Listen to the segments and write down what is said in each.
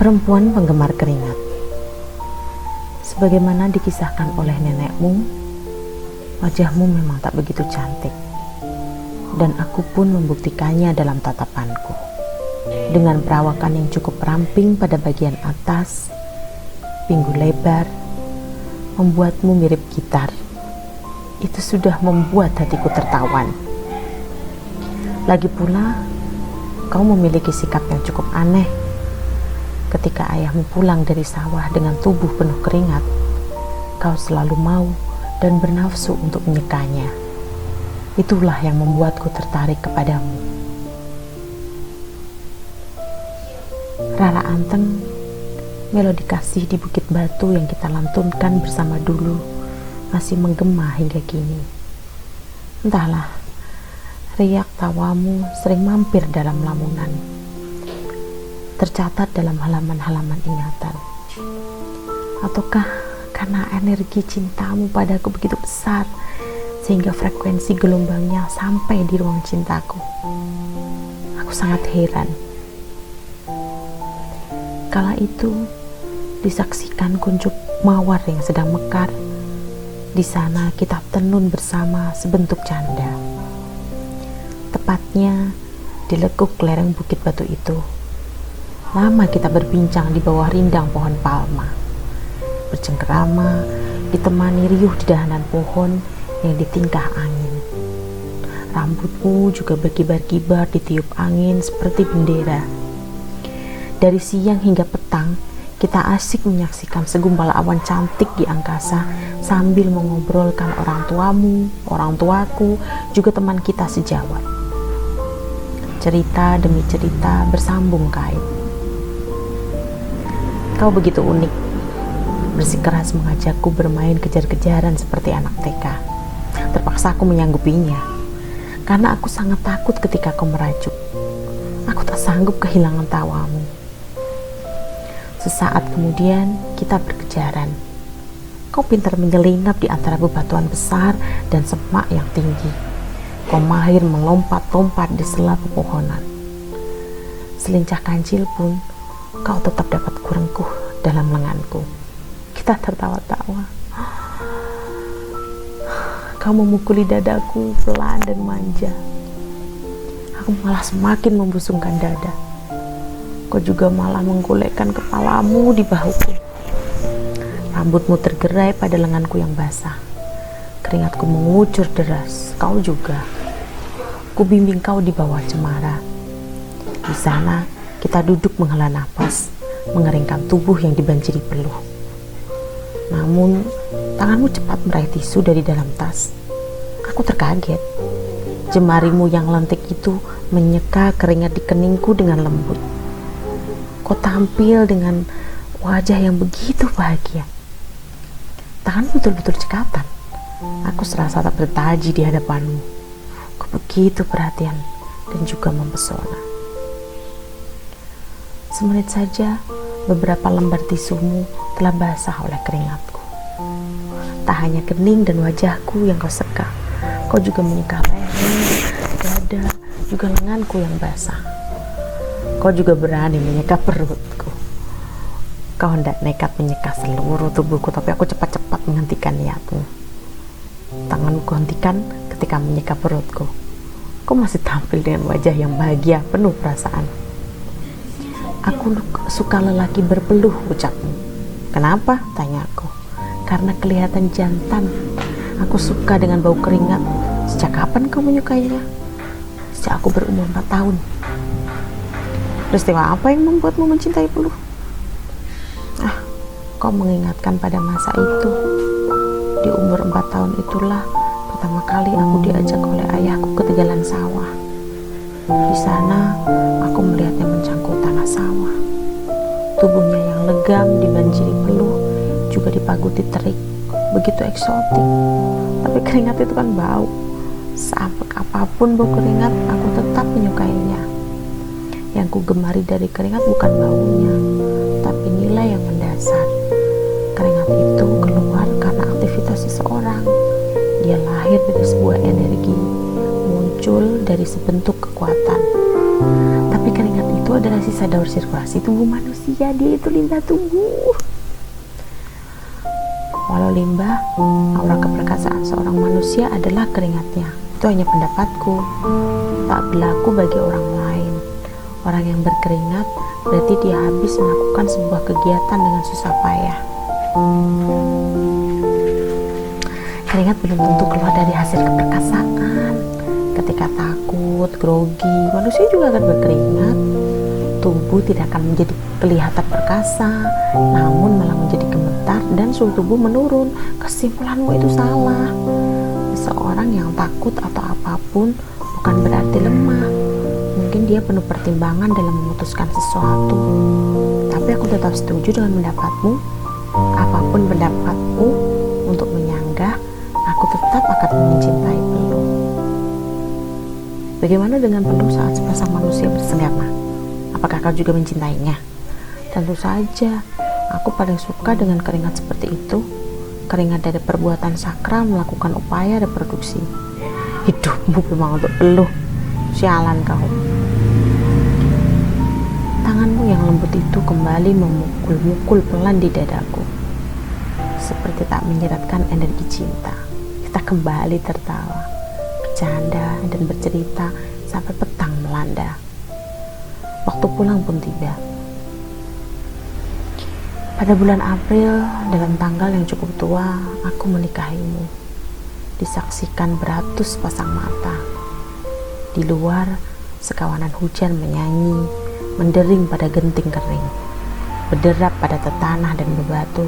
Perempuan penggemar keringat. Sebagaimana dikisahkan oleh nenekmu, wajahmu memang tak begitu cantik. Dan aku pun membuktikannya dalam tatapanku. Dengan perawakan yang cukup ramping pada bagian atas, pinggul lebar, membuatmu mirip gitar. Itu sudah membuat hatiku tertawan. Lagi pula, kau memiliki sikap yang cukup aneh. Ketika ayahmu pulang dari sawah dengan tubuh penuh keringat, kau selalu mau dan bernafsu untuk menyekanya. Itulah yang membuatku tertarik kepadamu. Rara Anteng, melodi kasih di Bukit Batu yang kita lantunkan bersama dulu masih menggema hingga kini. Entahlah, riak tawamu sering mampir dalam lamunan, tercatat dalam halaman-halaman ingatan. Ataukah karena energi cintamu padaku begitu besar sehingga frekuensi gelombangnya sampai di ruang cintaku? Aku sangat heran. Kala itu disaksikan kuncup mawar yang sedang mekar. Di sana kita tenun bersama sebentuk canda. Tepatnya di lekuk lereng Bukit Batu itu. Lama kita berbincang di bawah rindang pohon palma, bercengkerama, ditemani riuh di dahanan pohon yang ditingkah angin. Rambutmu juga berkibar-kibar ditiup angin seperti bendera. Dari siang hingga petang, kita asik menyaksikan segumpal awan cantik di angkasa sambil mengobrolkan orang tuamu, orang tuaku, juga teman kita sejawat. Cerita demi cerita bersambung kait. Kau begitu unik, bersikeras mengajakku bermain kejar-kejaran seperti anak TK. Terpaksa aku menyanggupinya, karena aku sangat takut ketika kau merajuk. Aku tak sanggup kehilangan tawamu. Sesaat kemudian kita berkejaran. Kau pintar menyelinap di antara bebatuan besar dan semak yang tinggi. Kau mahir melompat-lompat di sela pepohonan. Selincah kancil pun kau tetap dapat kurengkuh dalam lenganku. Kita tertawa-tawa. Kau memukuli dadaku pelan dan manja. Aku malah semakin membusungkan dada. Kau juga malah menggolekkan kepalamu di bahuku. Rambutmu tergerai pada lenganku yang basah. Keringatku mengucur deras. Kau juga. Ku bimbing kau di bawah cemara. Di sana kita duduk menghela nafas, mengeringkan tubuh yang dibanjiri peluh. Namun, tanganmu cepat meraih tisu dari dalam tas. Aku terkaget. Jemarimu yang lentik itu menyeka keringat di keningku dengan lembut. Kau tampil dengan wajah yang begitu bahagia. Tangan betul-betul cekatan. Aku serasa tak bertaji di hadapanmu. Kau begitu perhatian dan juga mempesona. Semenit saja, beberapa lembar tisumu telah basah oleh keringatku. Tak hanya kening dan wajahku yang kau seka, kau juga menyeka leher, dada, juga lenganku yang basah. Kau juga berani menyeka perutku. Kau hendak nekat menyeka seluruh tubuhku, tapi aku cepat-cepat menghentikan niatmu. Tanganmu kuhentikan ketika menyeka perutku. Kau masih tampil dengan wajah yang bahagia, penuh perasaan. Aku suka lelaki berpeluh, ucapmu. Kenapa? Tanyaku. Karena kelihatan jantan. Aku suka dengan bau keringat. Sejak kapan kau menyukainya? Sejak aku berumur 4 tahun. Peristiwa apa yang membuatmu mencintai peluh? Kau mengingatkan pada masa itu. Di umur 4 tahun itulah pertama kali aku diajak oleh ayahku ke tegalan sawah. Di sana aku melihatnya mencangkul tanah sawah. Tubuhnya yang legam dibanjiri peluh, juga dipaguti terik, begitu eksotik. Tapi keringat itu kan bau. Seapek apapun bau keringat, aku tetap menyukainya. Yang ku gemari dari keringat bukan baunya, tapi nilai yang mendasar. Keringat itu keluar karena aktivitas seseorang. Dia lahir dari sebuah energi, muncul dari sebentuk kekuatan. Tapi keringat itu Itu adalah sisa daur sirkulasi tubuh manusia, dia itu limbah tubuh. Walau limbah, aura keperkasaan seorang manusia adalah keringatnya. Itu hanya pendapatku, tak berlaku bagi orang lain. Orang yang berkeringat berarti dia habis melakukan sebuah kegiatan dengan susah payah. Keringat belum tentu keluar dari hasil keperkasaan. Ketika takut, grogi, manusia juga akan berkeringat. Tubuh tidak akan menjadi kelihatan perkasa, namun malah menjadi gemetar dan suhu tubuh menurun. Kesimpulanmu itu salah. Seseorang yang takut atau apapun bukan berarti lemah. Mungkin dia penuh pertimbangan dalam memutuskan sesuatu. Tapi aku tetap setuju dengan pendapatmu. Apapun pendapatmu untuk menyanggah, aku tetap akan mencintai Peluh. Bagaimana dengan Peluh saat sepasang manusia bersenggama? Apakah kau juga mencintainya? Tentu saja, aku paling suka dengan keringat seperti itu. Keringat dari perbuatan sakral melakukan upaya reproduksi. Hidupmu memang untuk Peluh. Sialan kau. Tanganmu yang lembut itu kembali memukul-mukul pelan di dadaku, seperti tak menyeratkan energi cinta. Kita kembali tertawa, bercanda dan bercerita sampai petang melanda. Waktu pulang pun tiba. Pada bulan April, dalam tanggal yang cukup tua, aku menikahimu. Disaksikan beratus pasang mata. Di luar, sekawanan hujan menyanyi, mendering pada genting kering, berderap pada tetanah dan bebatu,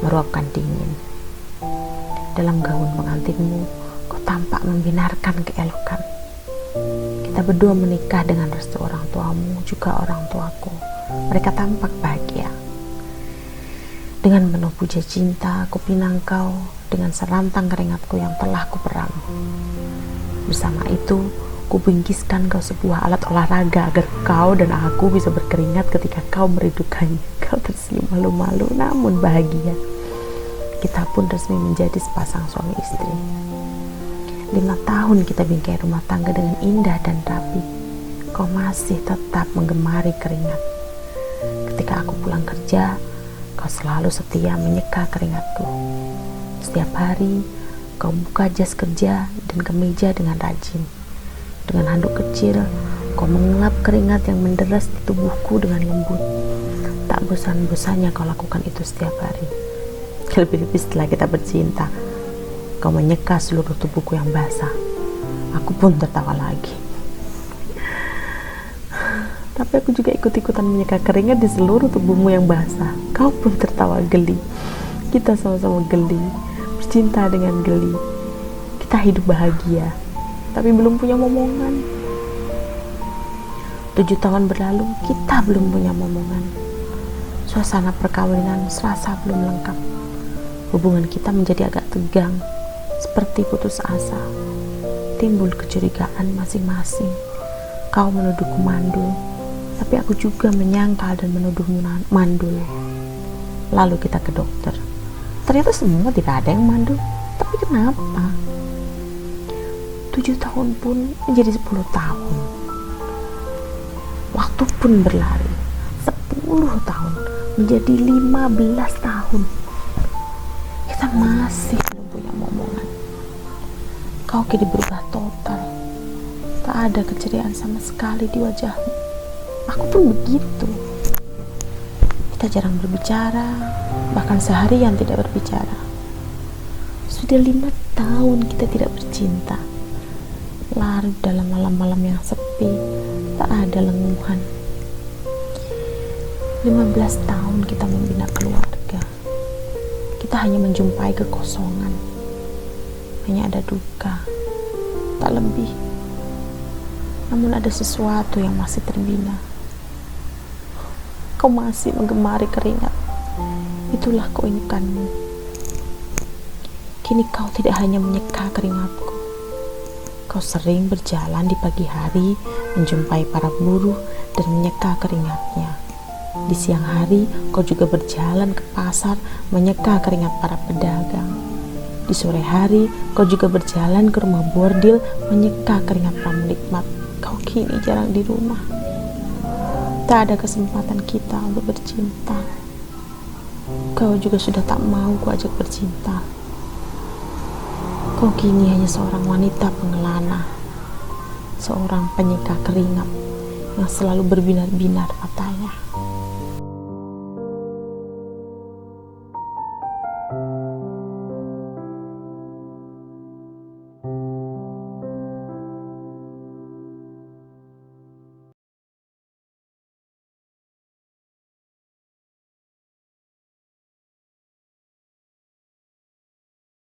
meruapkan dingin. Dalam gaun pengantinmu, kau tampak membinarkan keelokan. Kita berdua menikah dengan restu orang tuamu, juga orang tuaku. Mereka tampak bahagia. Dengan penuh puja cinta, aku pinang kau dengan serantang keringatku yang telah kuperam. Bersama itu, kubingkiskan kau sebuah alat olahraga agar kau dan aku bisa berkeringat ketika kau merindukannya. Kau tersenyum malu-malu namun bahagia. Kita pun resmi menjadi sepasang suami istri. 5 tahun kita bingkai rumah tangga dengan indah dan rapi. Kau masih tetap menggemari keringat. Ketika aku pulang kerja, kau selalu setia menyeka keringatku. Setiap hari, kau buka jas kerja dan kemeja dengan rajin. Dengan handuk kecil, kau mengelap keringat yang menderas di tubuhku dengan lembut. Tak bosan-bosannya kau lakukan itu setiap hari. Lebih-lebih setelah kita bercinta, kau menyeka seluruh tubuhku yang basah. Aku pun tertawa lagi. Tapi aku juga ikut-ikutan menyeka keringat di seluruh tubuhmu yang basah. Kau pun tertawa geli. Kita sama-sama geli, bercinta dengan geli. Kita hidup bahagia, tapi belum punya momongan. 7 tahun berlalu, kita belum punya momongan. Suasana perkawinan serasa belum lengkap. Hubungan kita menjadi agak tegang, seperti putus asa. Timbul kecurigaan masing-masing. Kau menuduhku mandul, tapi aku juga menyangkal dan menuduhmu mandul. Lalu kita ke dokter. Ternyata semua tidak ada yang mandul. Tapi kenapa? 7 tahun pun menjadi 10 tahun. Waktu pun berlari. 10 tahun menjadi 15 tahun. Kita masih belum punya momongan. Kau kini berubah total. Tak ada keceriaan sama sekali di wajahmu. Aku pun begitu. Kita jarang berbicara, bahkan seharian tidak berbicara. Sudah 5 tahun kita tidak bercinta. Larut dalam malam-malam yang sepi, tak ada lenguhan. 15 tahun kita membina keluarga. Kita hanya menjumpai kekosongan. Hanya ada duka, tak lebih. Namun ada sesuatu yang masih terbina. Kau masih menggemari keringat. Itulah keunikanmu. Kini kau tidak hanya menyeka keringatku. Kau sering berjalan di pagi hari, menjumpai para buruh dan menyeka keringatnya. Di siang hari, kau juga berjalan ke pasar, menyeka keringat para pedagang. Di sore hari, kau juga berjalan ke rumah bordil, menyeka keringat para menikmat. Kau kini jarang di rumah. Tak ada kesempatan kita untuk bercinta. Kau juga sudah tak mau kuajak bercinta. Kau kini hanya seorang wanita pengelana, seorang penyeka keringat yang selalu berbinar-binar matanya.